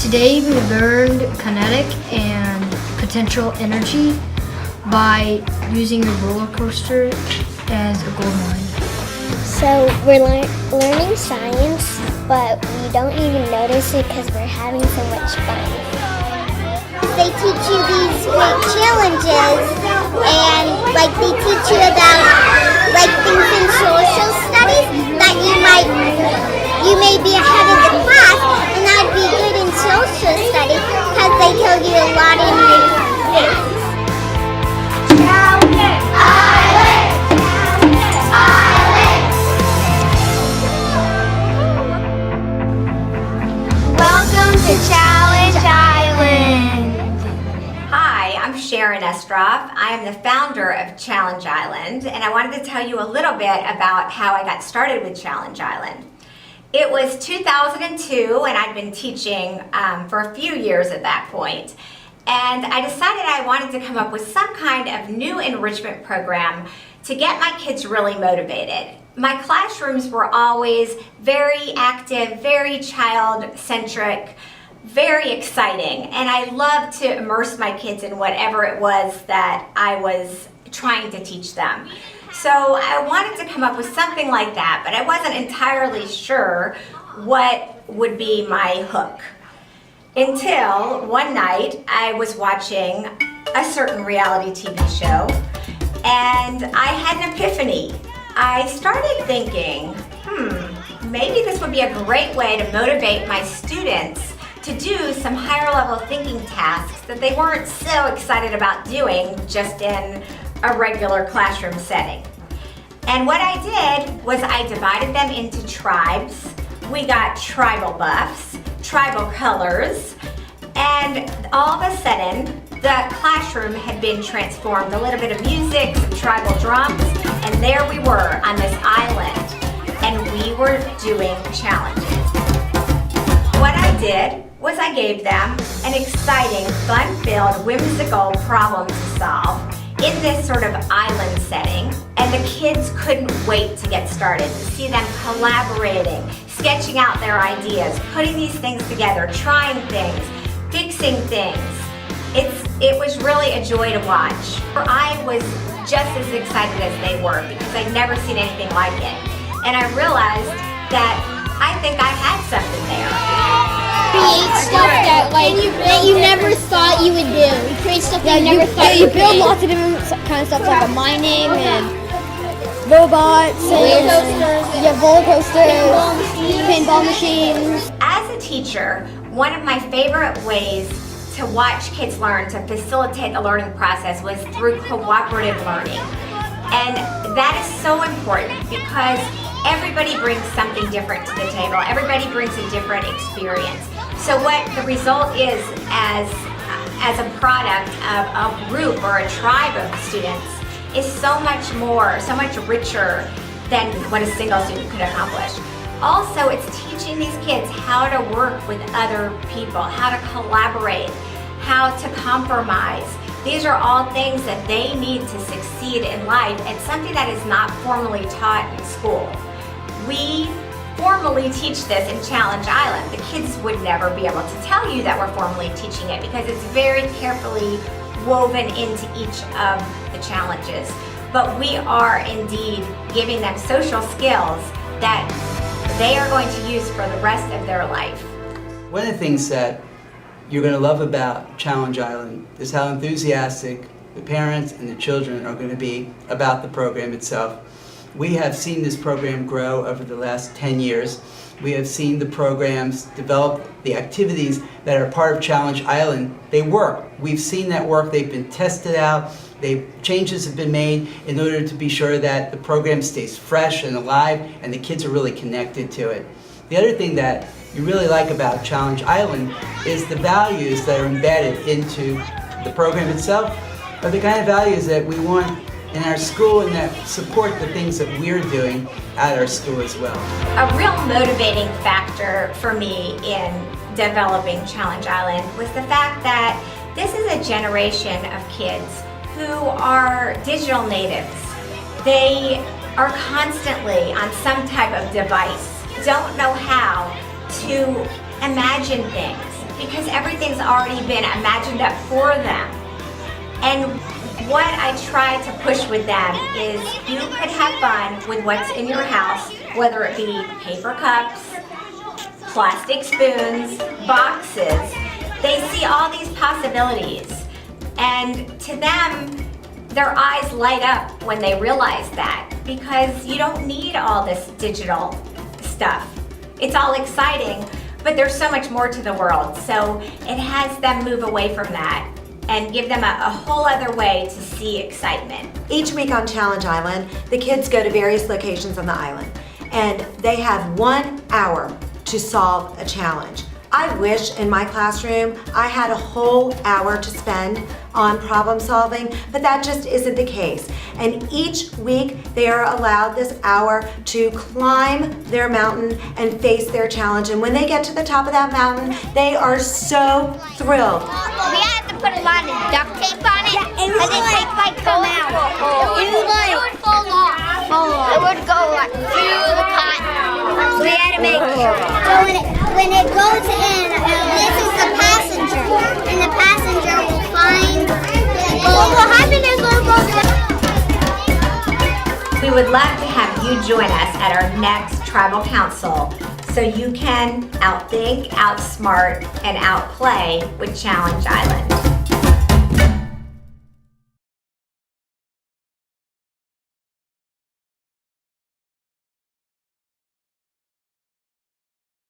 Today we learned kinetic and potential energy by using a roller coaster as a gold mine. So we're learning science, but we don't even notice it because we're having so much fun. They teach you these great challenges, and they teach you about things in social studies that you may be ahead of the class, and that would be good in social studies because they tell you a lot in things. Welcome to Challenge Island! Hi, I'm Sharon Estroff. I am the founder of Challenge Island, and I wanted to tell you a little bit about how I got started with Challenge Island. It was 2002, and I'd been teaching for a few years at that point. And I decided I wanted to come up with some kind of new enrichment program to get my kids really motivated. My classrooms were always very active, very child-centric, very exciting, and I loved to immerse my kids in whatever it was that I was trying to teach them. So I wanted to come up with something like that, but I wasn't entirely sure what would be my hook. Until one night I was watching a certain reality TV show, and I had an epiphany. I started thinking, maybe this would be a great way to motivate my students to do some higher level thinking tasks that they weren't so excited about doing just in a regular classroom setting. And what I did was I divided them into tribes. We got tribal buffs, tribal colors, and all of a sudden the classroom had been transformed. A little bit of music, some tribal drums, and there we were on this island, and we were doing challenges. What I did was I gave them an exciting, fun-filled, whimsical problem to solve in this sort of island setting, and the kids couldn't wait to get started, to see them collaborating, sketching out their ideas, putting these things together, trying things, fixing things. It was really a joy to watch. I was just as excited as they were because I'd never seen anything like it. And I realized that I think I had something there. Create stuff that you never thought you would do. You create stuff that you never thought you could. You build lots of different kind of stuff like mining and robots and roller coasters, pinball machines. As a teacher, one of my favorite ways to watch kids learn, to facilitate the learning process, was through cooperative learning. And that is so important because everybody brings something different to the table. Everybody brings a different experience. So what the result is as a product of a group or a tribe of students is so much more, so much richer than what a single student could accomplish. Also, it's teaching these kids how to work with other people, how to collaborate, how to compromise. These are all things that they need to succeed in life, and something that is not formally taught in school. We formally teach this in Challenge Island. The kids would never be able to tell you that we're formally teaching it because it's very carefully woven into each of the challenges. But we are indeed giving them social skills that they are going to use for the rest of their life. One of the things that you're going to love about Challenge Island is how enthusiastic the parents and the children are going to be about the program itself. We have seen this program grow over the last 10 years. We have seen the programs develop, the activities that are part of Challenge Island. They work. We've seen that work. They've been tested out. Changes have been made in order to be sure that the program stays fresh and alive and the kids are really connected to it. The other thing that you really like about Challenge Island is the values that are embedded into the program itself are the kind of values that we want in our school and that support the things that we're doing at our school as well. A real motivating factor for me in developing Challenge Island was the fact that this is a generation of kids who are digital natives. They are constantly on some type of device, don't know how to imagine things, because everything's already been imagined up for them. And what I try to push with them is you could have fun with what's in your house, whether it be paper cups, plastic spoons, boxes. They see all these possibilities, and to them, their eyes light up when they realize that, because you don't need all this digital stuff. It's all exciting, but there's so much more to the world, so it has them move away from that and give them a whole other way to see excitement. Each week on Challenge Island, the kids go to various locations on the island, and they have 1 hour to solve a challenge. I wish in my classroom I had a whole hour to spend on problem solving, but that just isn't the case. And each week they are allowed this hour to climb their mountain and face their challenge. And when they get to the top of that mountain, they are so thrilled. We had to put a lot of duct tape on it, and the tape might come out. It would fall off. It would go like through the cotton. We had to make sure. So when it goes in, this is the passenger, and the passenger will find. What will happen is it'll go down. We would love to have you join us at our next Tribal Council so you can outthink, outsmart, and outplay with Challenge Island.